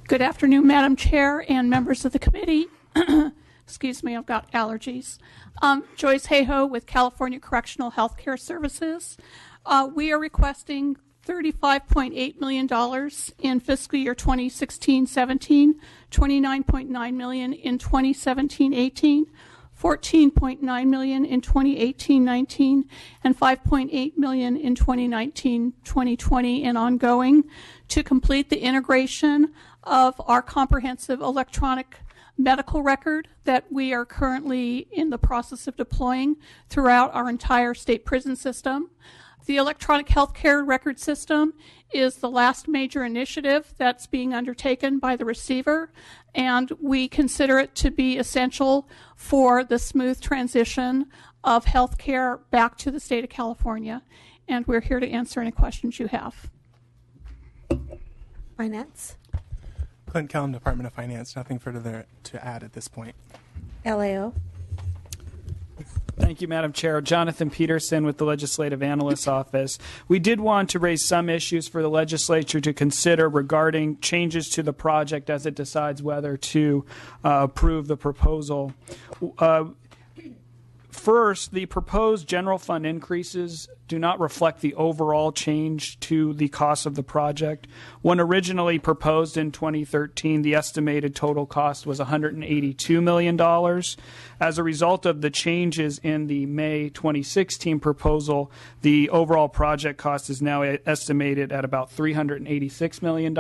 Good afternoon, Madam Chair and members of the committee. Excuse me, I've got allergies. Joyce Hayhoe with California Correctional Healthcare Services. We are requesting $35.8 million in fiscal year 2016-17, $29.9 million in 2017-18, $14.9 million in 2018-19, and $5.8 million in 2019-2020 and ongoing to complete the integration of our comprehensive electronic medical record that we are currently in the process of deploying throughout our entire state prison system. The electronic healthcare record system is the last major initiative that's being undertaken by the receiver, and we consider it to be essential for the smooth transition of healthcare back to the state of California. And we're here to answer any questions you have. Finance. Clint Kellum, Department of Finance. Nothing further to add at this point. LAO. Thank you, Madam Chair. Jonathan Peterson with the Legislative Analyst's Office. We did want to raise some issues for the legislature to consider regarding changes to the project as it decides whether to approve the proposal. First, the proposed general fund increases do not reflect the overall change to the cost of the project. When originally proposed in 2013, the estimated total cost was $182 million. As a result of the changes in the May 2016 proposal, the overall project cost is now estimated at about $386 million,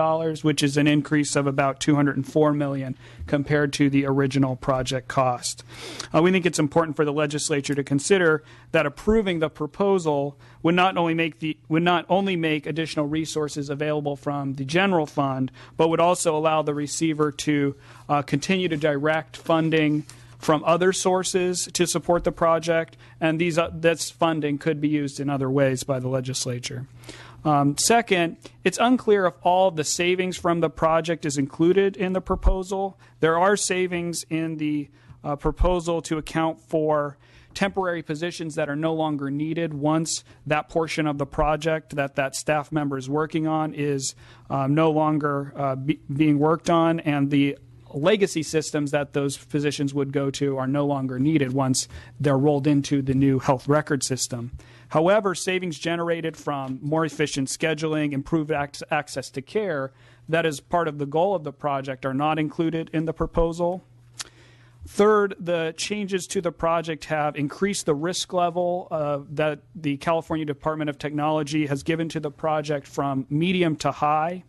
which is an increase of about $204 million compared to the original project cost. We think it's important for the legislature to consider that approving the proposal would not only make additional resources available from the general fund, but would also allow the receiver to continue to direct funding from other sources to support the project, and this funding could be used in other ways by the legislature. Second, it's unclear if all the savings from the project is included in the proposal. There are savings in the proposal to account for temporary positions that are no longer needed once that portion of the project that staff member is working on is no longer being worked on, and the legacy systems that those positions would go to are no longer needed once they're rolled into the new health record system. However, savings generated from more efficient scheduling, improved access to care, that is part of the goal of the project, are not included in the proposal. Third, the changes to the project have increased the risk level that the California Department of Technology has given to the project from medium to high.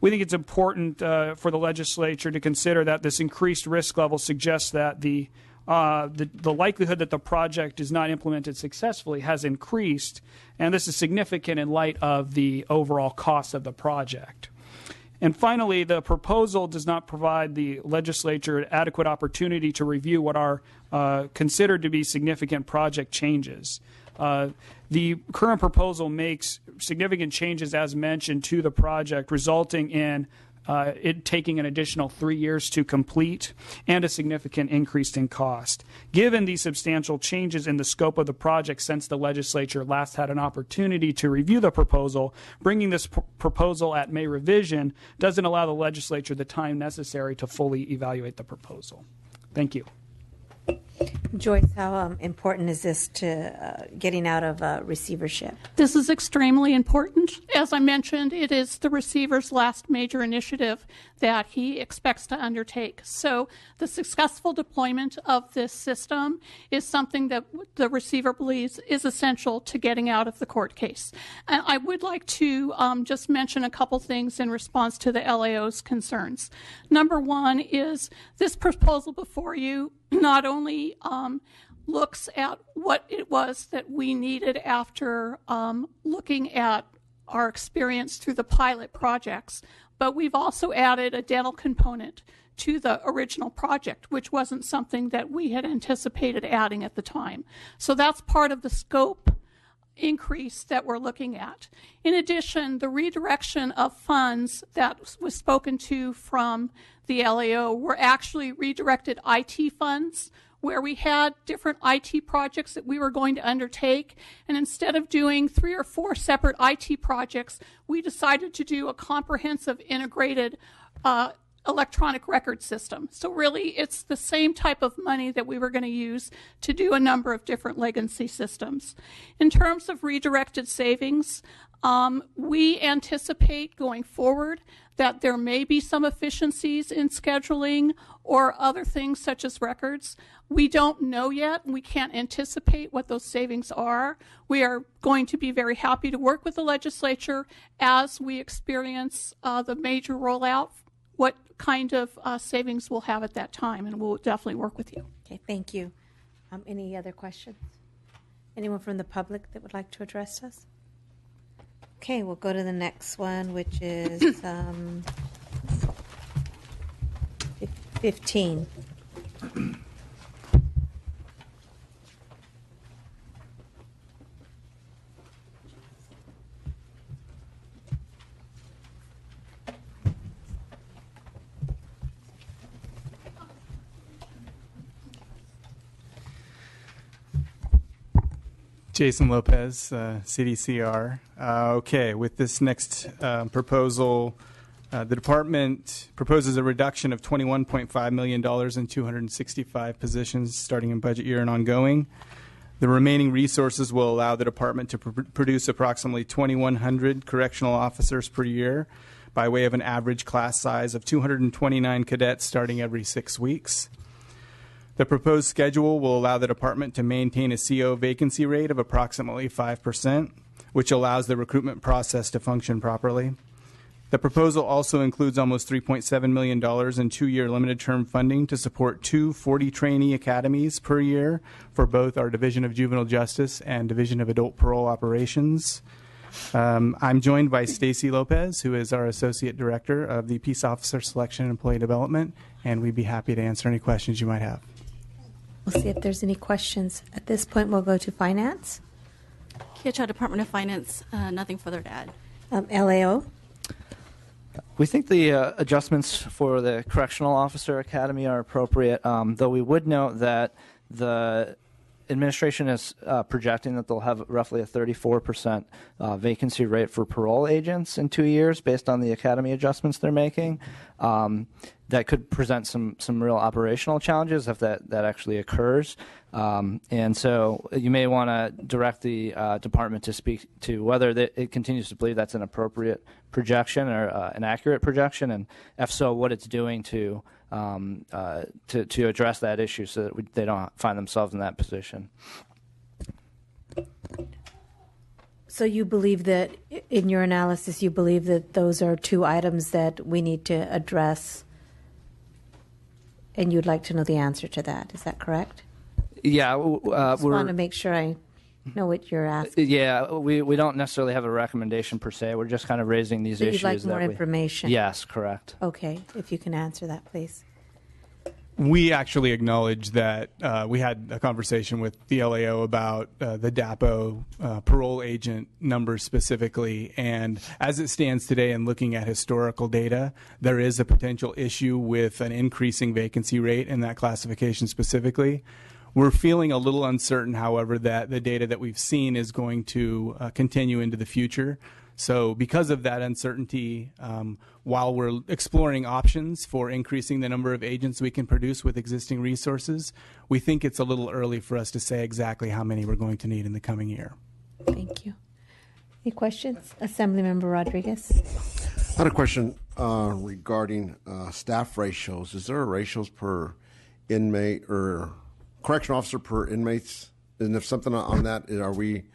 We think it's important for the legislature to consider that this increased risk level suggests that the likelihood that the project is not implemented successfully has increased, and this is significant in light of the overall cost of the project. And finally, the proposal does not provide the legislature adequate opportunity to review what are considered to be significant project changes. The current proposal makes significant changes, as mentioned, to the project, resulting in it taking an additional 3 years to complete and a significant increase in cost. Given these substantial changes in the scope of the project since the legislature last had an opportunity to review the proposal, bringing this proposal at May revision doesn't allow the legislature the time necessary to fully evaluate the proposal. Thank you. Joyce, how important is this to getting out of receivership? This is extremely important. As I mentioned, it is the receiver's last major initiative that he expects to undertake. So the successful deployment of this system is something that the receiver believes is essential to getting out of the court case. And I would like to just mention a couple things in response to the LAO's concerns. Number one is this proposal before you not only looks at what it was that we needed after looking at our experience through the pilot projects, but we've also added a dental component to the original project, which wasn't something that we had anticipated adding at the time. So that's part of the scope increase that we're looking at. In addition, the redirection of funds that was spoken to from the LAO were actually redirected IT funds where we had different IT projects that we were going to undertake. And instead of doing 3 or 4 separate IT projects, we decided to do a comprehensive integrated electronic record system. So really, it's the same type of money that we were going to use to do a number of different legacy systems. In terms of redirected savings, we anticipate going forward that there may be some efficiencies in scheduling or other things such as records. We don't know yet, and we can't anticipate what those savings are. We are going to be very happy to work with the legislature as we experience the major rollout, what kind of savings we'll have at that time, and we'll definitely work with you. Okay, thank you. Any other questions? Anyone from the public that would like to address us? Okay, we'll go to the next one, which is 15. Jason Lopez, CDCR. Okay, with this next proposal, the department proposes a reduction of $21.5 million in 265 positions starting in budget year and ongoing. The remaining resources will allow the department to produce approximately 2,100 correctional officers per year by way of an average class size of 229 cadets starting every 6 weeks. The proposed schedule will allow the department to maintain a CO vacancy rate of approximately 5%, which allows the recruitment process to function properly. The proposal also includes almost $3.7 million in 2-year limited term funding to support 2 40 trainee academies per year for both our Division of Juvenile Justice and Division of Adult Parole Operations. I'm joined by Stacy Lopez, who is our Associate Director of the Peace Officer Selection and Employee Development, and we'd be happy to answer any questions you might have. We'll see if there's any questions. At this point, we'll go to Finance. Keocha, Department of Finance, nothing further to add. LAO. We think the adjustments for the Correctional Officer Academy are appropriate, though we would note that the administration is projecting that they'll have roughly a 34% vacancy rate for parole agents in 2 years based on the academy adjustments they're making. That could present some real operational challenges if that actually occurs. And so you may want to direct the department to speak to whether it continues to believe that's an appropriate projection or an accurate projection, and if so, what it's doing to address that issue so that they don't find themselves in that position. So you believe that, in your analysis, you believe that those are 2 items that we need to address, and you'd like to know the answer to that. Is that correct? Yeah, I just want to make sure I know what you're asking. Yeah, we don't necessarily have a recommendation per se. We're just kind of raising these issues. You'd like more information? Yes, correct. Okay, if you can answer that, please. We actually acknowledge that we had a conversation with the LAO about the DAPO parole agent numbers specifically, and as it stands today and looking at historical data, there is a potential issue with an increasing vacancy rate in that classification specifically. We're feeling a little uncertain, however, that the data that we've seen is going to continue into the future. So because of that uncertainty, while we're exploring options for increasing the number of agents we can produce with existing resources, we think it's a little early for us to say exactly how many we're going to need in the coming year. Thank you. Any questions? Assemblymember Rodriguez. I had a question regarding staff ratios. Is there a ratios per inmate or correction officer per inmates? And if something on that, are we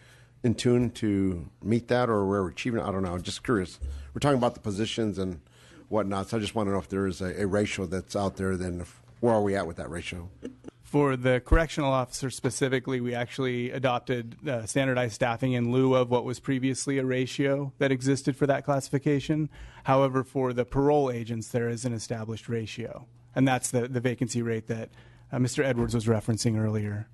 in tune to meet that, or we're achieving it? I don't know. I'm just curious. We're talking about the positions and whatnot, so I just want to know if there is a ratio that's out there, then where are we at with that ratio? For the correctional officer specifically, we actually adopted standardized staffing in lieu of what was previously a ratio that existed for that classification. However, for the parole agents, there is an established ratio, and that's the vacancy rate that Mr. Edwards was referencing earlier.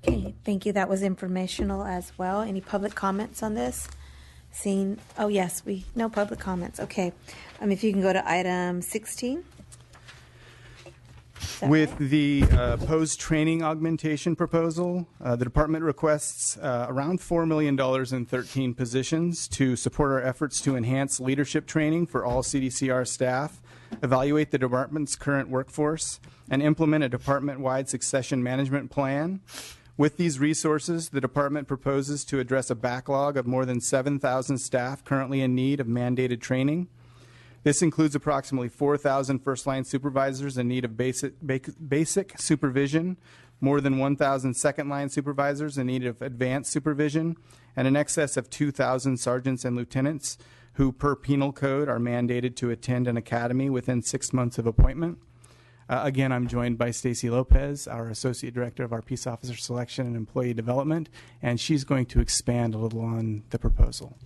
Okay, thank you. That was informational as well. Any public comments on this? Oh yes, no public comments. Okay, if you can go to item 16. that With right? the post-training augmentation proposal, the department requests around $4 million in 13 positions to support our efforts to enhance leadership training for all CDCR staff, evaluate the department's current workforce, and implement a department-wide succession management plan. With these resources, the department proposes to address a backlog of more than 7,000 staff currently in need of mandated training. This includes approximately 4,000 first-line supervisors in need of basic supervision, more than 1,000 second-line supervisors in need of advanced supervision, and in excess of 2,000 sergeants and lieutenants who, per penal code, are mandated to attend an academy within 6 months of appointment. Again, I'm joined by Stacy Lopez, our Associate Director of our Peace Officer Selection and Employee Development, and she's going to expand a little on the proposal.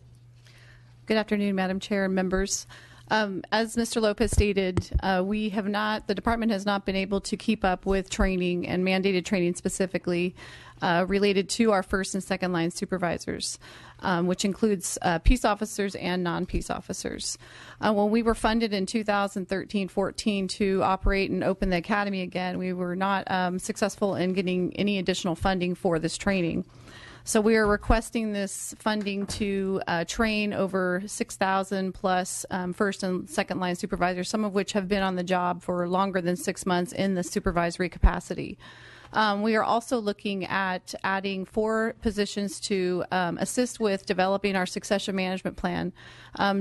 Good afternoon, Madam Chair and members. As Mr. Lopez stated, the department has not been able to keep up with training and mandated training specifically related to our first and second line supervisors, which includes peace officers and non-peace officers. When we were funded in 2013-14 to operate and open the academy again, we were not successful in getting any additional funding for this training. So we are requesting this funding to train over 6,000 plus first and second line supervisors, some of which have been on the job for longer than 6 months in the supervisory capacity. We are also looking at adding 4 positions to assist with developing our succession management plan.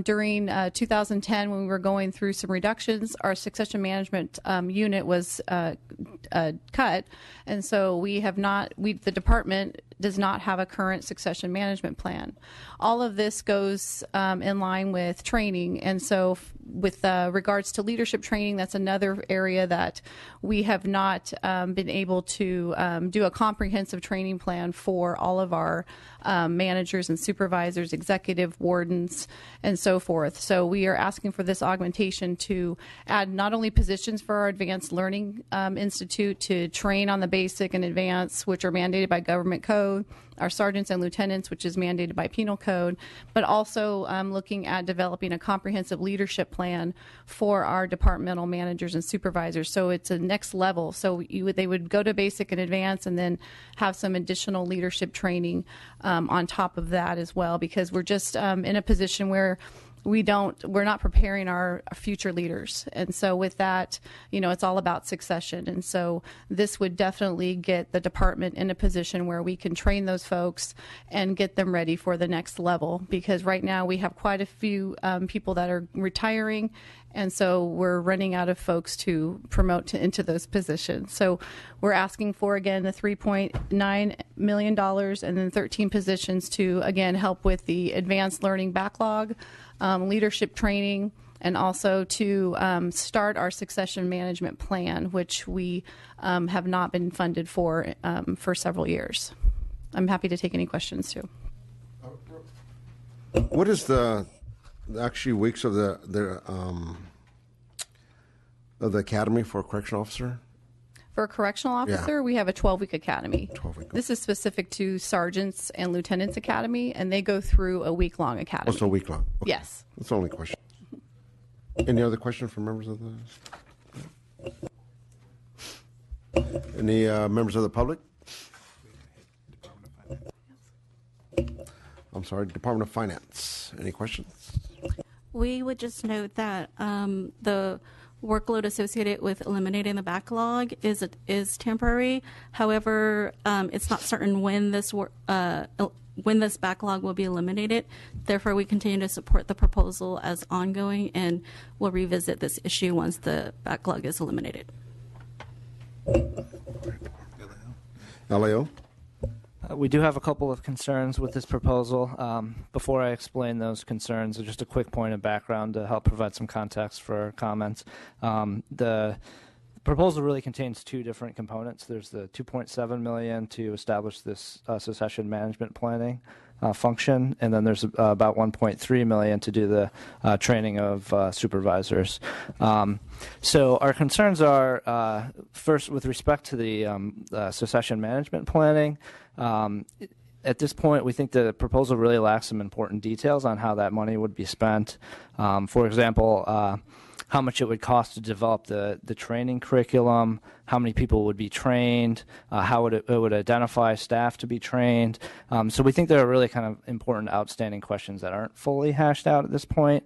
During 2010, when we were going through some reductions, our succession management unit was cut, and so the department does not have a current succession management plan. All of this goes in line with training, and so with regards to leadership training, that's another area that we have not been able to do a comprehensive training plan for all of our managers and supervisors, executive wardens, and so forth. So we are asking for this augmentation to add not only positions for our Advanced Learning Institute to train on the basic and advanced, which are mandated by government code, our sergeants and lieutenants, which is mandated by penal code, but also looking at developing a comprehensive leadership plan for our departmental managers and supervisors. So it's a next level. So they would go to basic and advanced and then have some additional leadership training on top of that as well, because we're just in a position where we're not preparing our future leaders. And so with that, it's all about succession. And so this would definitely get the department in a position where we can train those folks and get them ready for the next level, because right now we have quite a few people that are retiring, and so we're running out of folks to promote into those positions. So we're asking for, again, the $3.9 million and then 13 positions to, again, help with the advanced learning backlog, leadership training, and also to start our succession management plan, which we have not been funded for several years. I'm happy to take any questions, too. What is the actually weeks of the academy for a correctional officer? For a correctional officer, we have a 12-week academy. 12-week. This is specific to sergeants and lieutenants academy, and they go through a week-long academy. Oh, so a week long. Okay. Yes. That's the only question. Any other question from members of the? Any members of the public? I'm sorry, Department of Finance. Any questions? We would just note that the workload associated with eliminating the backlog is temporary. However, it's not certain when this backlog will be eliminated. Therefore, we continue to support the proposal as ongoing, and we'll revisit this issue once the backlog is eliminated. LAO? We do have a couple of concerns with this proposal. Before I explain those concerns, just a quick point of background to help provide some context for our comments. The proposal really contains 2 different components. There's the $2.7 million to establish this succession management planning function, and then there's about $1.3 million to do the training of supervisors. So our concerns are, first, with respect to the succession management planning. At this point, we think the proposal really lacks some important details on how that money would be spent. For example, how much it would cost to develop the training curriculum, how many people would be trained, how it would identify staff to be trained. So we think there are really kind of important outstanding questions that aren't fully hashed out at this point.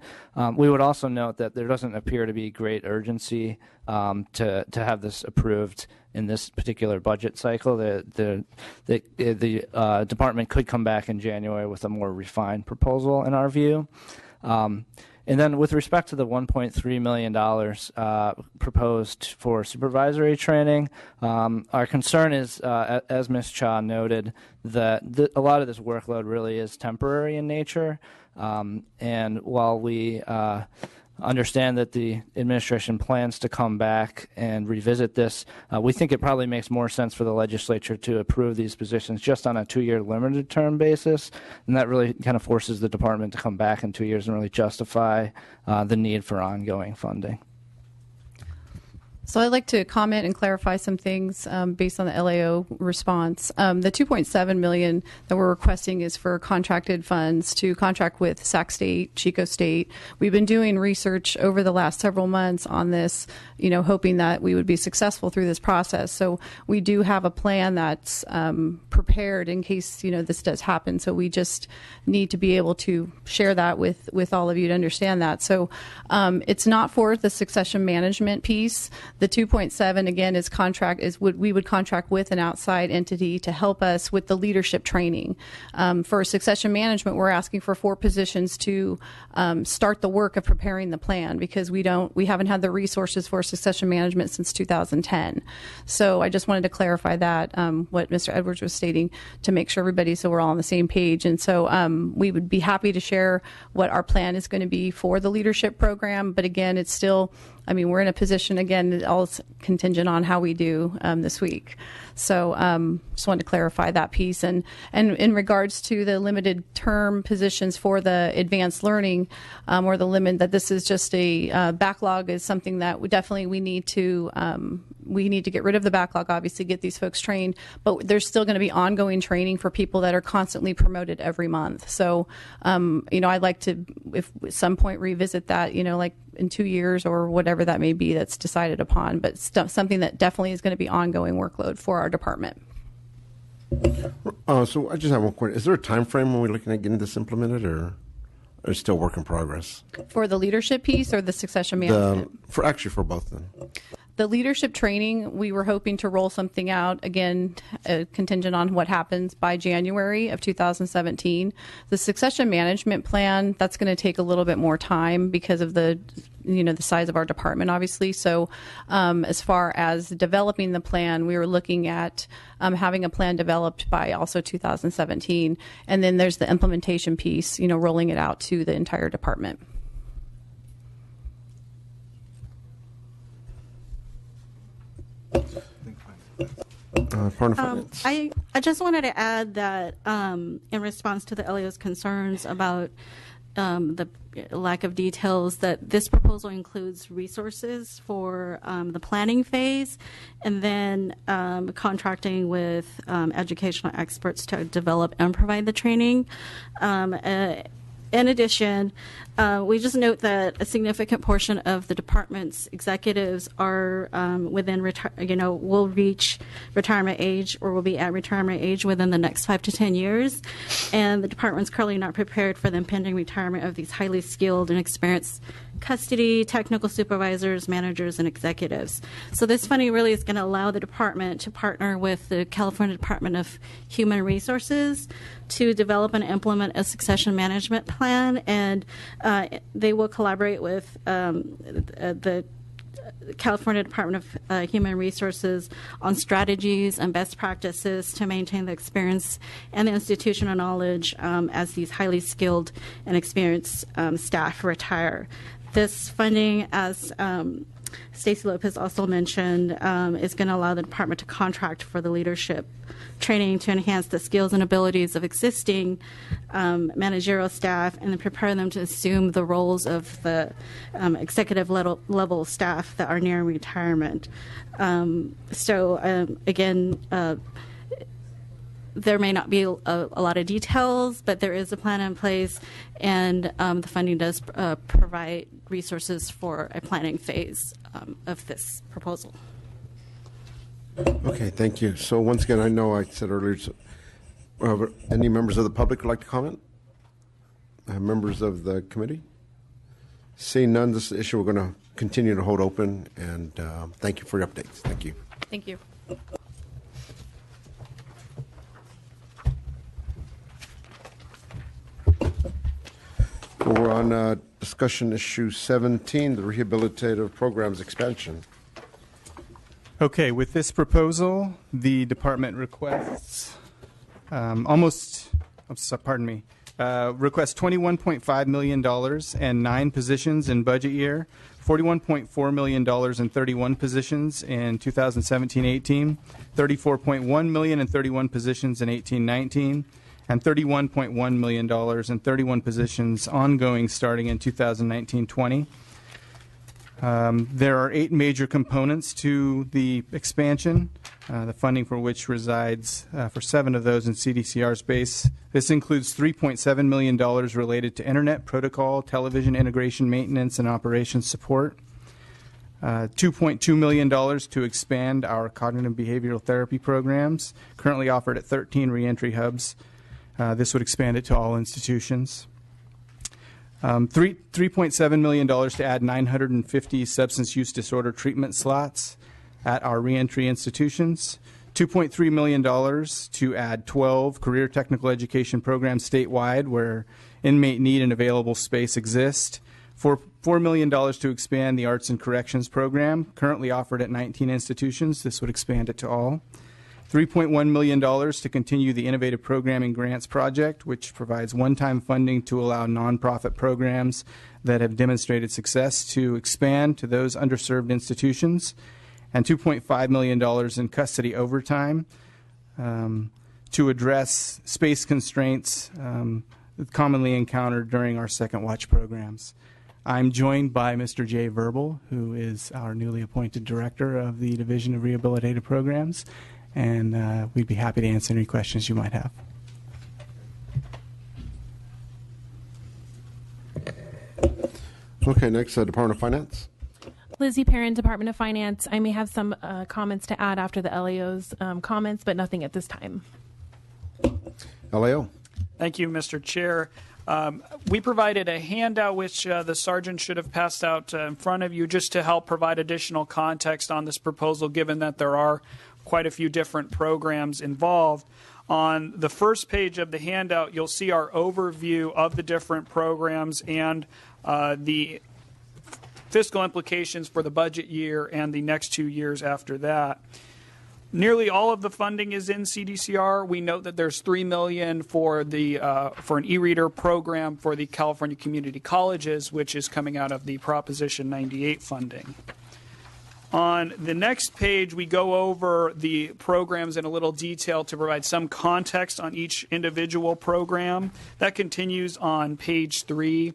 We would also note that there doesn't appear to be great urgency to have this approved in this particular budget cycle. The department could come back in January with a more refined proposal in our view. And then with respect to the $1.3 million proposed for supervisory training, our concern is, as Ms. Cha noted, that a lot of this workload really is temporary in nature. And while we understand that the administration plans to come back and revisit this, we think it probably makes more sense for the legislature to approve these positions just on a 2-year limited term basis, and that really kind of forces the department to come back in 2 years and really justify the need for ongoing funding. So I'd like to comment and clarify some things based on the LAO response. The $2.7 million that we're requesting is for contracted funds to contract with Sac State, Chico State. We've been doing research over the last several months on this, hoping that we would be successful through this process. So we do have a plan that's prepared in case, this does happen. So we just need to be able to share that with all of you to understand that. So it's not for the succession management piece. The 2.7 again we would contract with an outside entity to help us with the leadership training. For succession management, we're asking for 4 positions to start the work of preparing the plan because we haven't had the resources for succession management since 2010. So I just wanted to clarify that what Mr. Edwards was stating to make sure so we're all on the same page. And so we would be happy to share what our plan is going to be for the leadership program. But again, it's still, we're in a position, again, all is contingent on how we do this week. So just wanted to clarify that piece. And in regards to the limited term positions for the advanced learning or the limit, that this is just a backlog is something that we need to get rid of the backlog, obviously get these folks trained, but there's still going to be ongoing training for people that are constantly promoted every month. So, I'd like to, if at some point revisit that, like in 2 years or whatever that may be that's decided upon, but something that definitely is going to be ongoing workload for our department. So I just have one question. Is there a time frame when we're looking at getting this implemented or it's still work in progress? For the leadership piece or the succession management? For both of them. The leadership training, we were hoping to roll something out, again, contingent on what happens by January of 2017. The succession management plan, that's going to take a little bit more time because of the size of our department, obviously. So as far as developing the plan, we were looking at having a plan developed by also 2017. And then there's the implementation piece, rolling it out to the entire department. I just wanted to add that in response to the LAO's concerns about the lack of details, that this proposal includes resources for the planning phase and then contracting with educational experts to develop and provide the training. In addition, we just note that a significant portion of the department's executives are will reach retirement age or will be at retirement age within the next 5 to 10 years. And the department's currently not prepared for the impending retirement of these highly skilled and experienced custody, technical supervisors, managers, and executives. So this funding really is going to allow the department to partner with the California Department of Human Resources to develop and implement a succession management plan, and they will collaborate with the California Department of Human Resources on strategies and best practices to maintain the experience and the institutional knowledge as these highly skilled and experienced staff retire. This funding, as Stacey Lopez also mentioned, is going to allow the department to contract for the leadership training to enhance the skills and abilities of existing managerial staff and then prepare them to assume the roles of the executive level staff that are nearing retirement. Again, there may not be a lot of details, but there is a plan in place, and the funding does provide resources for a planning phase of this proposal. Okay, thank you. So once again, I know I said earlier, any members of the public would like to comment? Members of the committee? Seeing none, this issue we're going to continue to hold open, and thank you for your updates. Thank you. Thank you. We're on discussion issue 17, the rehabilitative programs expansion. Okay, with this proposal, the department requests requests $21.5 million and 9 positions in budget year, $41.4 million and 31 positions in 2017-18, $34.1 million and 31 positions in 18-19, and $31.1 million and 31 positions ongoing starting in 2019-20. There are 8 major components to the expansion, the funding for which resides for 7 of those in CDCR's base. This includes $3.7 million related to Internet protocol, television integration, maintenance, and operations support, $2.2 million to expand our cognitive behavioral therapy programs, currently offered at 13 reentry hubs. This would expand it to all institutions. $3.7 million to add 950 substance use disorder treatment slots at our reentry institutions. $2.3 million to add 12 career technical education programs statewide where inmate need and available space exist. $4 million to expand the arts and corrections program, currently offered at 19 institutions. This would expand it to all. $3.1 million to continue the Innovative Programming Grants Project, which provides one-time funding to allow nonprofit programs that have demonstrated success to expand to those underserved institutions, and $2.5 million in custody overtime to address space constraints commonly encountered during our second watch programs. I'm joined by Mr. Jay Verbal, who is our newly appointed director of the Division of Rehabilitative Programs, and we'd be happy to answer any questions you might have. Okay, next, Department of Finance. Lizzie Perrin, Department of Finance. I may have some comments to add after the LAO's comments, but nothing at this time. LAO. Thank you, Mr. Chair. We provided a handout which the sergeant should have passed out in front of you just to help provide additional context on this proposal, given that there are quite a few different programs involved. On the first page of the handout, you'll see our overview of the different programs and the fiscal implications for the budget year and the next 2 years after that. Nearly all of the funding is in CDCR. We note that there's $3 million for an e-reader program for the California community colleges, which is coming out of the Proposition 98 funding. On the next page, we go over the programs in a little detail to provide some context on each individual program. That continues on page 3.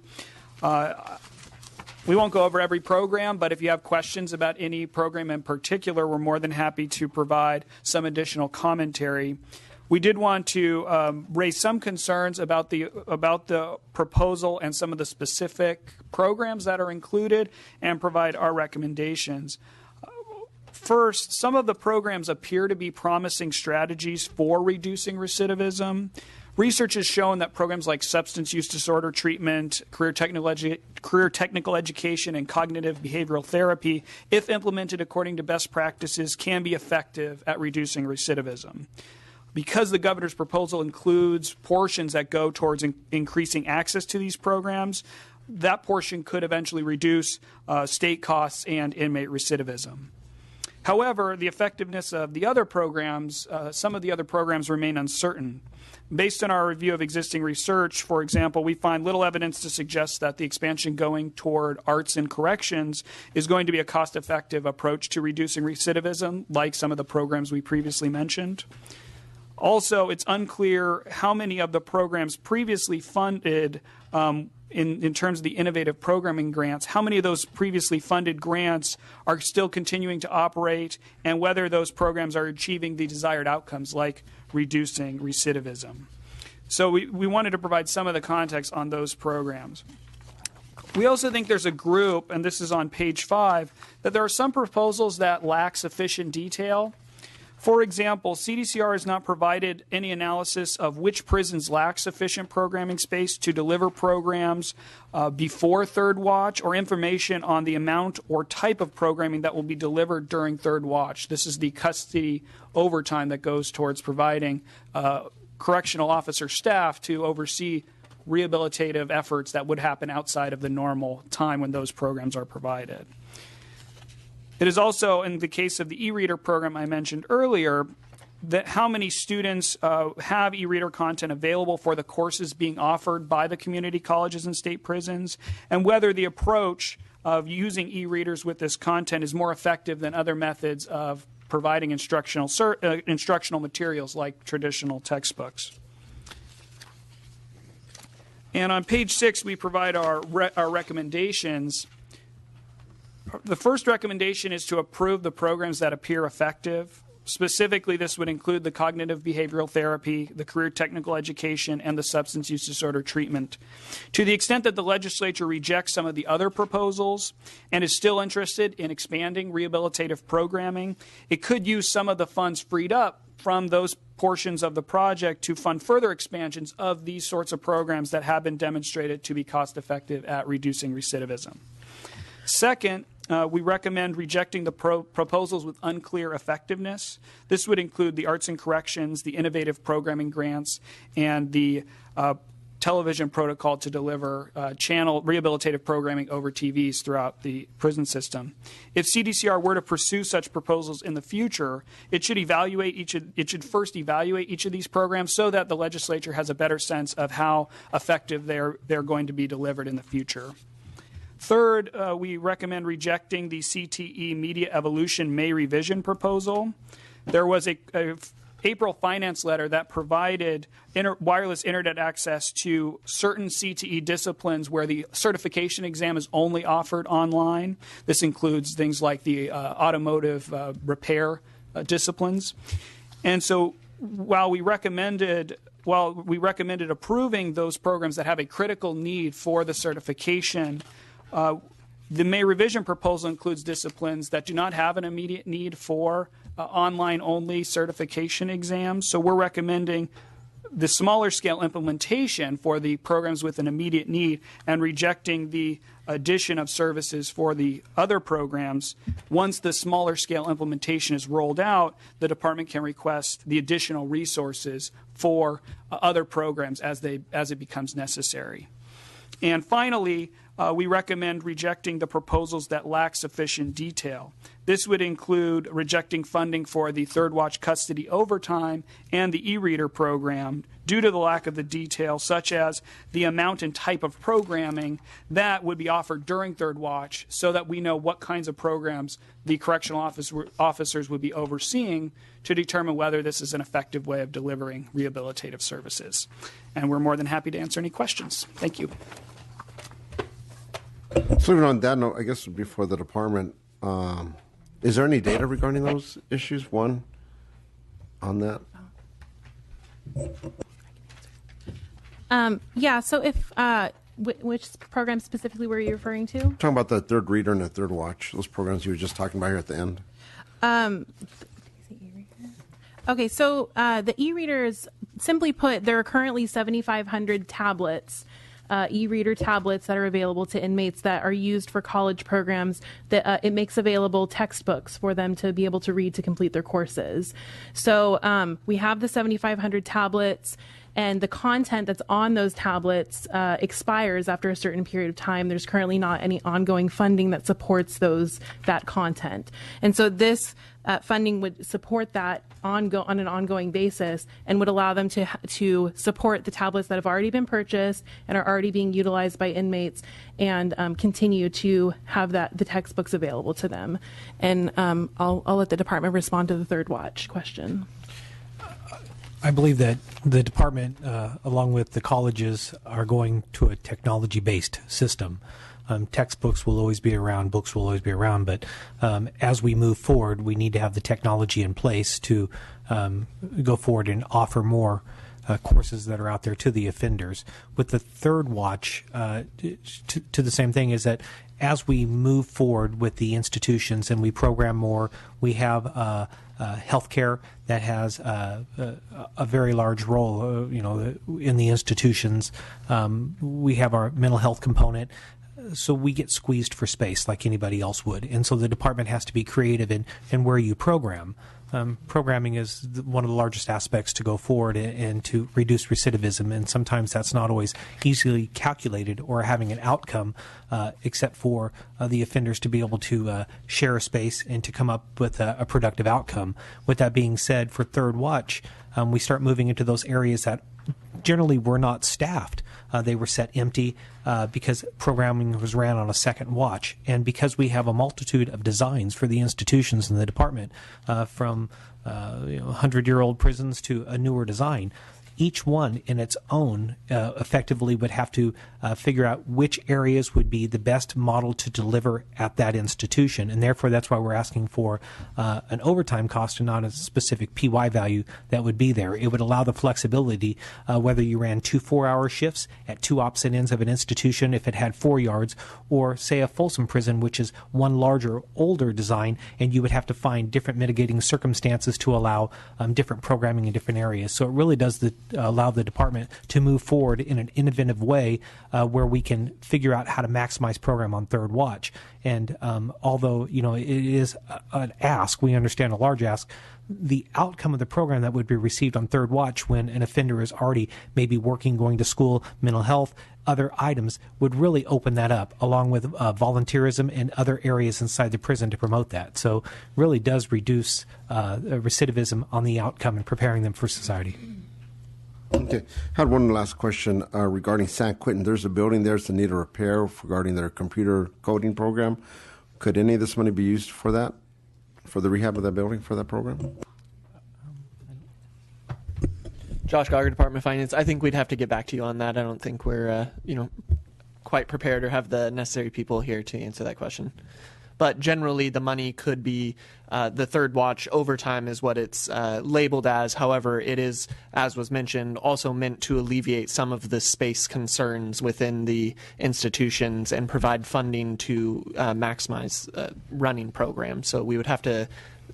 We won't go over every program, but if you have questions about any program in particular, we're more than happy to provide some additional commentary. We did want to raise some concerns about the proposal and some of the specific programs that are included and provide our recommendations. First, some of the programs appear to be promising strategies for reducing recidivism. Research has shown that programs like substance use disorder treatment, career technical education, and cognitive behavioral therapy, if implemented according to best practices, can be effective at reducing recidivism. Because the governor's proposal includes portions that go towards increasing access to these programs, that portion could eventually reduce state costs and inmate recidivism. However, the effectiveness of the other programs, some of the other programs remain uncertain. Based on our review of existing research, for example, we find little evidence to suggest that the expansion going toward arts and corrections is going to be a cost-effective approach to reducing recidivism, like some of the programs we previously mentioned. Also, it's unclear how many of the programs previously funded in terms of the innovative programming grants, how many of those previously funded grants are still continuing to operate, and whether those programs are achieving the desired outcomes like reducing recidivism. So we wanted to provide some of the context on those programs. We also think there's a group, and this is on page 5, that there are some proposals that lack sufficient detail. For example, CDCR has not provided any analysis of which prisons lack sufficient programming space to deliver programs before Third Watch, or information on the amount or type of programming that will be delivered during Third Watch. This is the custody overtime that goes towards providing correctional officer staff to oversee rehabilitative efforts that would happen outside of the normal time when those programs are provided. It is also, in the case of the e-reader program I mentioned earlier, that how many students have e-reader content available for the courses being offered by the community colleges and state prisons, and whether the approach of using e-readers with this content is more effective than other methods of providing instructional materials like traditional textbooks. And on page 6, we provide our recommendations. The first recommendation is to approve the programs that appear effective. Specifically, this would include the cognitive behavioral therapy, the career technical education, and the substance use disorder treatment. To the extent that the legislature rejects some of the other proposals and is still interested in expanding rehabilitative programming, it could use some of the funds freed up from those portions of the project to fund further expansions of these sorts of programs that have been demonstrated to be cost effective at reducing recidivism. Second, we recommend rejecting the proposals with unclear effectiveness. This would include the arts and corrections, the innovative programming grants, and the television protocol to deliver channel rehabilitative programming over TVs throughout the prison system. If CDCR were to pursue such proposals in the future, it should first evaluate each of these programs so that the legislature has a better sense of how effective they're going to be delivered in the future. Third, we recommend rejecting the CTE Media Evolution May revision proposal. There was a April finance letter that provided wireless internet access to certain CTE disciplines where the certification exam is only offered online. This includes things like the automotive repair disciplines. And so while we recommended approving those programs that have a critical need for the certification, the May revision proposal includes disciplines that do not have an immediate need for online-only certification exams. So we're recommending the smaller scale implementation for the programs with an immediate need and rejecting the addition of services for the other programs. Once the smaller scale implementation is rolled out, the department can request the additional resources for other programs as it becomes necessary. And finally, we recommend rejecting the proposals that lack sufficient detail. This would include rejecting funding for the Third Watch custody overtime and the e-reader program due to the lack of the detail, such as the amount and type of programming that would be offered during Third Watch, so that we know what kinds of programs the correctional officers would be overseeing to determine whether this is an effective way of delivering rehabilitative services. And we're more than happy to answer any questions. Thank you. So even on that note, I guess before the department, is there any data regarding those issues? One on that? Yeah, so if which program specifically were you referring to? Talking about the Third Reader and the Third Watch, those programs you were just talking about here at the end. Okay, so the e-readers, simply put, there are currently 7,500 tablets, e-reader tablets that are available to inmates that are used for college programs. That it makes available textbooks for them to be able to read to complete their courses. So we have the 7,500 tablets, and the content that's on those tablets expires after a certain period of time. There's currently not any ongoing funding that supports that content. And so this funding would support that on an ongoing basis and would allow them to support the tablets that have already been purchased and are already being utilized by inmates, and continue to have the textbooks available to them. And I'll let the department respond to the Third Watch question. I believe that the department, along with the colleges, are going to a technology-based system. Textbooks will always be around, books will always be around, but as we move forward, we need to have the technology in place to go forward and offer more courses that are out there to the offenders. With the third watch, to the same thing is that as we move forward with the institutions and we program more, we have healthcare that has a very large role, in the institutions. We have our mental health component. So we get squeezed for space like anybody else would. And so the department has to be creative in where you program. Programming is one of the largest aspects to go forward and to reduce recidivism, and sometimes that's not always easily calculated or having an outcome, except for the offenders to be able to share a space and to come up with a productive outcome. With that being said, for Third Watch, we start moving into those areas that generally were not staffed. They were set empty because programming was ran on a second watch. And because we have a multitude of designs for the institutions in the department, from 100-year-old prisons to a newer design, each one in its own effectively would have to figure out which areas would be the best model to deliver at that institution. And therefore, that's why we're asking for an overtime cost and not a specific PY value that would be there. It would allow the flexibility whether you ran 2 4-hour shifts at 2 opposite ends of an institution if it had 4 yards, or say a Folsom prison, which is one larger, older design, and you would have to find different mitigating circumstances to allow different programming in different areas. So it really does allow the department to move forward in an innovative way where we can figure out how to maximize program on Third Watch. And although it is an ask, we understand a large ask, the outcome of the program that would be received on Third Watch when an offender is already maybe working, going to school, mental health, other items, would really open that up, along with volunteerism and other areas inside the prison to promote that. So really does reduce recidivism on the outcome and preparing them for society. Okay. I had one last question regarding San Quentin. There's a building there that's in need of repair regarding their computer coding program. Could any of this money be used for that, for the rehab of that building, for that program? Josh Gauger, Department of Finance. I think we'd have to get back to you on that. I don't think we're quite prepared or have the necessary people here to answer that question. But generally, the money could be the Third Watch overtime is what it's labeled as. However, it is, as was mentioned, also meant to alleviate some of the space concerns within the institutions and provide funding to maximize running programs. So we would have to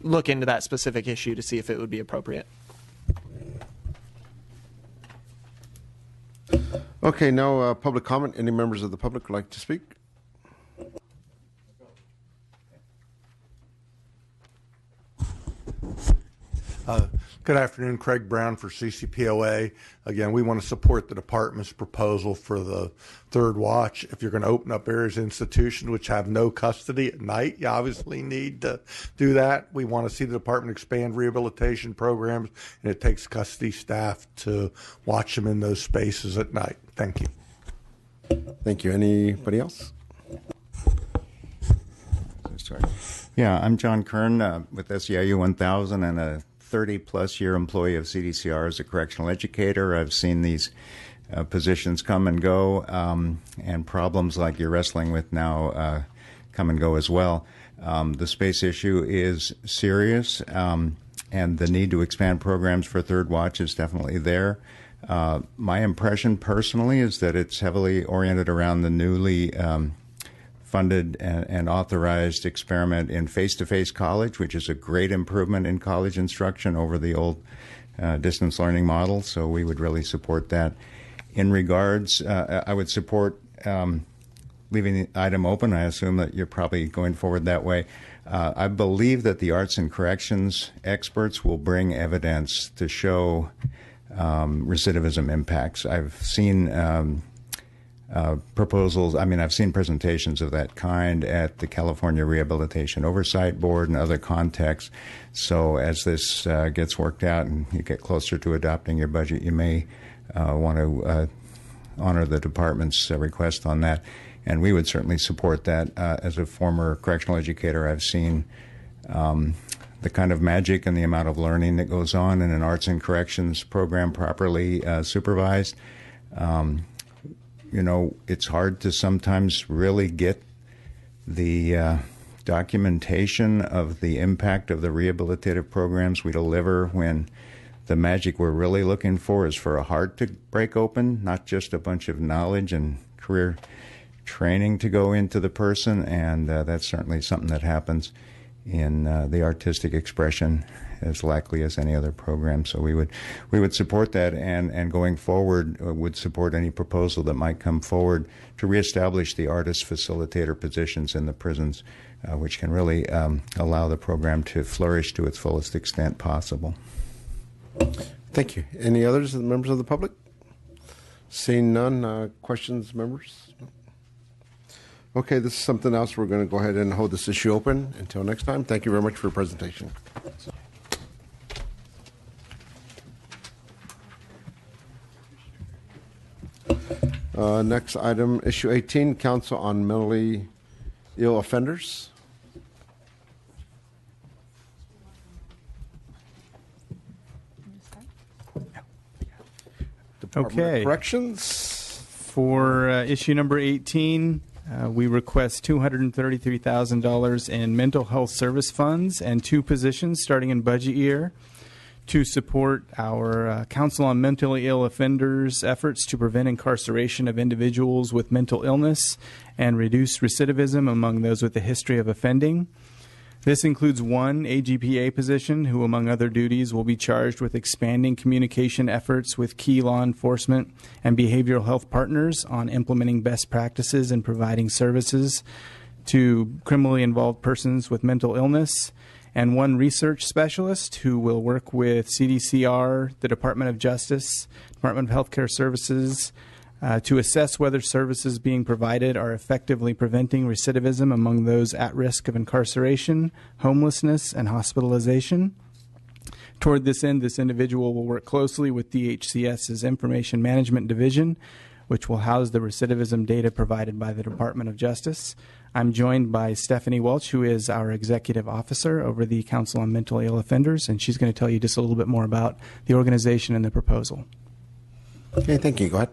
look into that specific issue to see if it would be appropriate. Okay, now public comment. Any members of the public would like to speak? Good afternoon, Craig Brown for CCPOA. Again, we want to support the department's proposal for the Third Watch. If you're going to open up areas of institutions which have no custody at night, you obviously need to do that. We want to see the department expand rehabilitation programs, and it takes custody staff to watch them in those spaces at night. Thank you. Thank you. Anybody else? Sorry. Yeah, I'm John Kern with SEIU 1000 and a 30-plus year employee of CDCR as a correctional educator. I've seen these positions come and go, and problems like you're wrestling with now come and go as well. The space issue is serious, and the need to expand programs for Third Watch is definitely there. My impression personally is that it's heavily oriented around the newly funded and authorized experiment in face-to-face college, which is a great improvement in college instruction over the old distance learning model. So we would really support that. In regards, I would support leaving the item open. I assume that you're probably going forward that way. I believe that the arts and corrections experts will bring evidence to show recidivism impacts. I've seen proposals. I've seen presentations of that kind at the California Rehabilitation Oversight Board and other contexts. So as this gets worked out and you get closer to adopting your budget, you may want to honor the department's request on that. And we would certainly support that. As a former correctional educator, I've seen the kind of magic and the amount of learning that goes on in an arts and corrections program properly supervised. It's hard to sometimes really get the documentation of the impact of the rehabilitative programs we deliver when the magic we're really looking for is for a heart to break open, not just a bunch of knowledge and career training to go into the person, and that's certainly something that happens in the artistic expression as likely as any other program. So we would support that, and going forward would support any proposal that might come forward to reestablish the artist facilitator positions in the prisons, which can really allow the program to flourish to its fullest extent possible. Thank you. Any others, members of the public? Seeing none, questions, members? Okay, this is something else. We're going to go ahead and hold this issue open until next time. Thank you very much for your presentation. Next item, issue 18, Council on Mentally Ill Offenders. Okay. Corrections. For issue number 18, we request $233,000 in mental health service funds and 2 positions starting in budget year to support our Council on Mentally Ill Offenders efforts to prevent incarceration of individuals with mental illness and reduce recidivism among those with a history of offending. This includes 1 AGPA position who, among other duties, will be charged with expanding communication efforts with key law enforcement and behavioral health partners on implementing best practices and providing services to criminally involved persons with mental illness, and 1 research specialist who will work with CDCR, the Department of Justice, Department of Healthcare Services, to assess whether services being provided are effectively preventing recidivism among those at risk of incarceration, homelessness, and hospitalization. Toward this end, this individual will work closely with DHCS's Information Management Division, which will house the recidivism data provided by the Department of Justice. I'm joined by Stephanie Welch, who is our Executive Officer over the Council on Mentally Ill Offenders, and she's going to tell you just a little bit more about the organization and the proposal. Okay, thank you. Go ahead.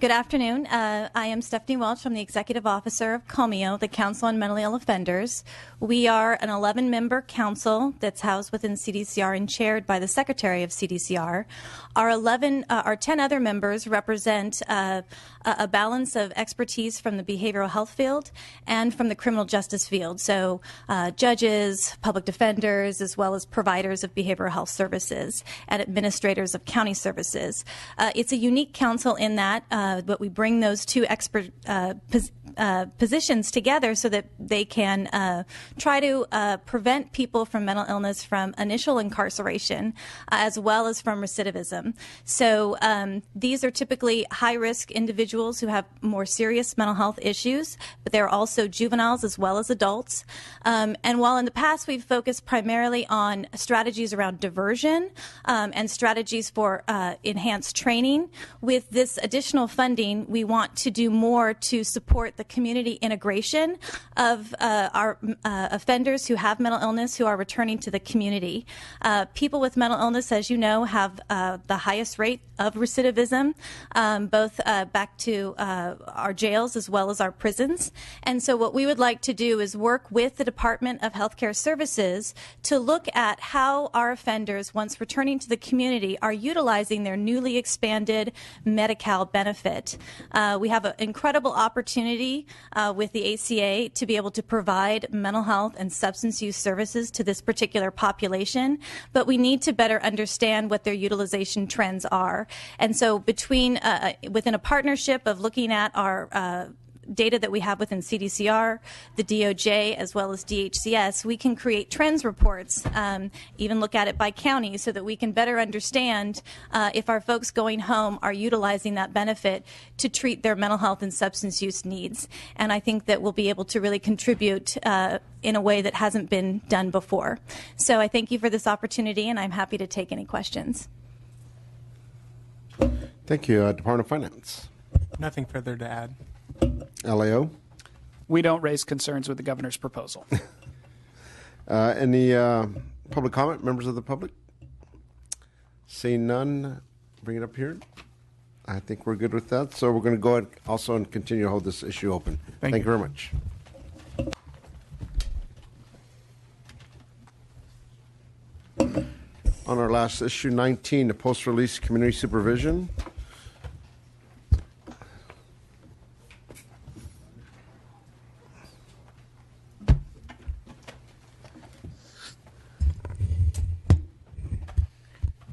Good afternoon. I am Stephanie Welch. I'm the Executive Officer of COMEO, the Council on Mentally Ill Offenders. We are an 11-member council that's housed within CDCR and chaired by the Secretary of CDCR. Our 10 other members represent a balance of expertise from the behavioral health field and from the criminal justice field. So judges, public defenders, as well as providers of behavioral health services and administrators of county services. It's a unique council in that but we bring those 2 expert positions together so that they can try to prevent people from mental illness from initial incarceration as well as from recidivism. So these are typically high-risk individuals who have more serious mental health issues, but they're also juveniles as well as adults. And while in the past we've focused primarily on strategies around diversion and strategies for enhanced training, with this additional funding, we want to do more to support the community integration of our offenders who have mental illness who are returning to the community. People with mental illness, as you know, have the highest rate of recidivism, both back to our jails as well as our prisons. And so what we would like to do is work with the Department of Healthcare Services to look at how our offenders, once returning to the community, are utilizing their newly expanded Medi-Cal benefit. We have an incredible opportunity with the ACA to be able to provide mental health and substance use services to this particular population, but we need to better understand what their utilization trends are. And so within a partnership of looking at our data that we have within CDCR, the DOJ, as well as DHCS, we can create trends reports, even look at it by county so that we can better understand if our folks going home are utilizing that benefit to treat their mental health and substance use needs. And I think that we'll be able to really contribute in a way that hasn't been done before. So I thank you for this opportunity, and I'm happy to take any questions. Thank you. Department of Finance. Nothing further to add. LAO. We don't raise concerns with the governor's proposal. Any public comment, members of the public? Seeing none, bring it up here. I think we're good with that. So we're going to go ahead also and continue to hold this issue open. Thank you very much. On our last issue, 19, the post-release community supervision.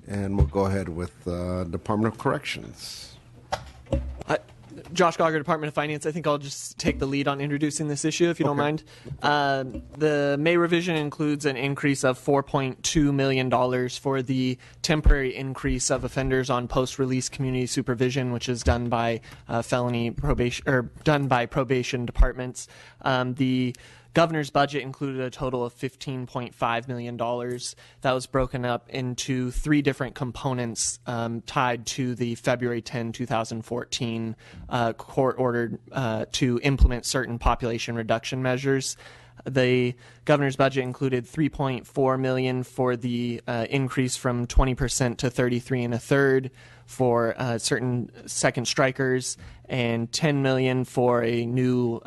And we'll go ahead with Department of Corrections. Josh Gauger, Department of Finance. I think I'll just take the lead on introducing this issue, if you don't mind. The May revision includes an increase of $4.2 million for the temporary increase of offenders on post-release community supervision, which is done by felony probation or done by probation departments. The governor's budget included a total of $15.5 million. That was broken up into three different components tied to the February 10, 2014 court order to implement certain population reduction measures. The governor's budget included $3.4 million for the increase from 20% to 33 1/3 for certain second strikers, and $10 million for a new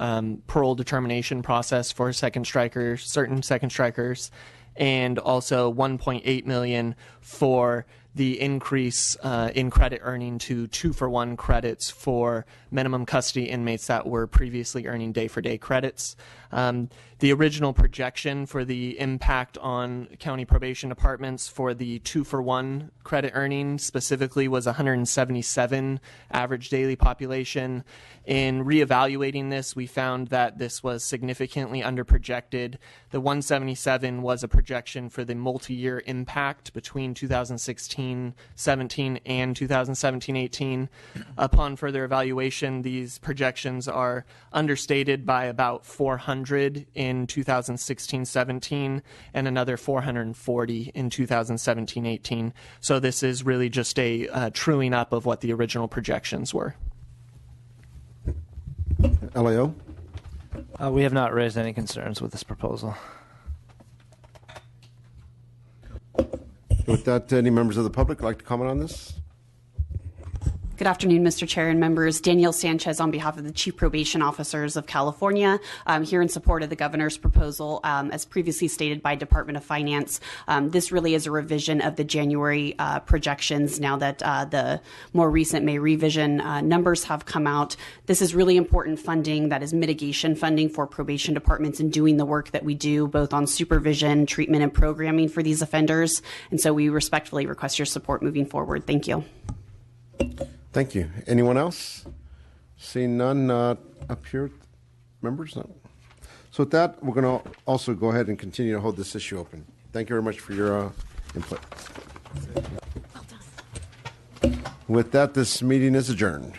parole determination process for certain second strikers, and also $1.8 million for the increase in credit earning to 2-for-1 credits for minimum custody inmates that were previously earning day-for-day credits. The original projection for the impact on county probation departments for the 2-for-1 credit earning specifically was 177 average daily population. In reevaluating this, we found that this was significantly underprojected. The 177 was a projection for the multi-year impact between 2016-17 and 2017-18. Upon further evaluation, these projections are understated by about 400 in 2016-17 and another 440 in 2017-18. So this is really just a truing up of what the original projections were. LAO? We have not raised any concerns with this proposal. With that, any members of the public like to comment on this? Good afternoon, Mr. Chair and members. Danielle Sanchez on behalf of the Chief Probation Officers of California. I'm here in support of the governor's proposal. As previously stated by Department of Finance, this really is a revision of the January projections now that the more recent May revision numbers have come out. This is really important funding that is mitigation funding for probation departments in doing the work that we do both on supervision, treatment, and programming for these offenders. And so we respectfully request your support moving forward. Thank you. Thank you. Anyone else? Seeing none up here, members? No. So with that, we're going to also go ahead and continue to hold this issue open. Thank you very much for your input. With that, this meeting is adjourned.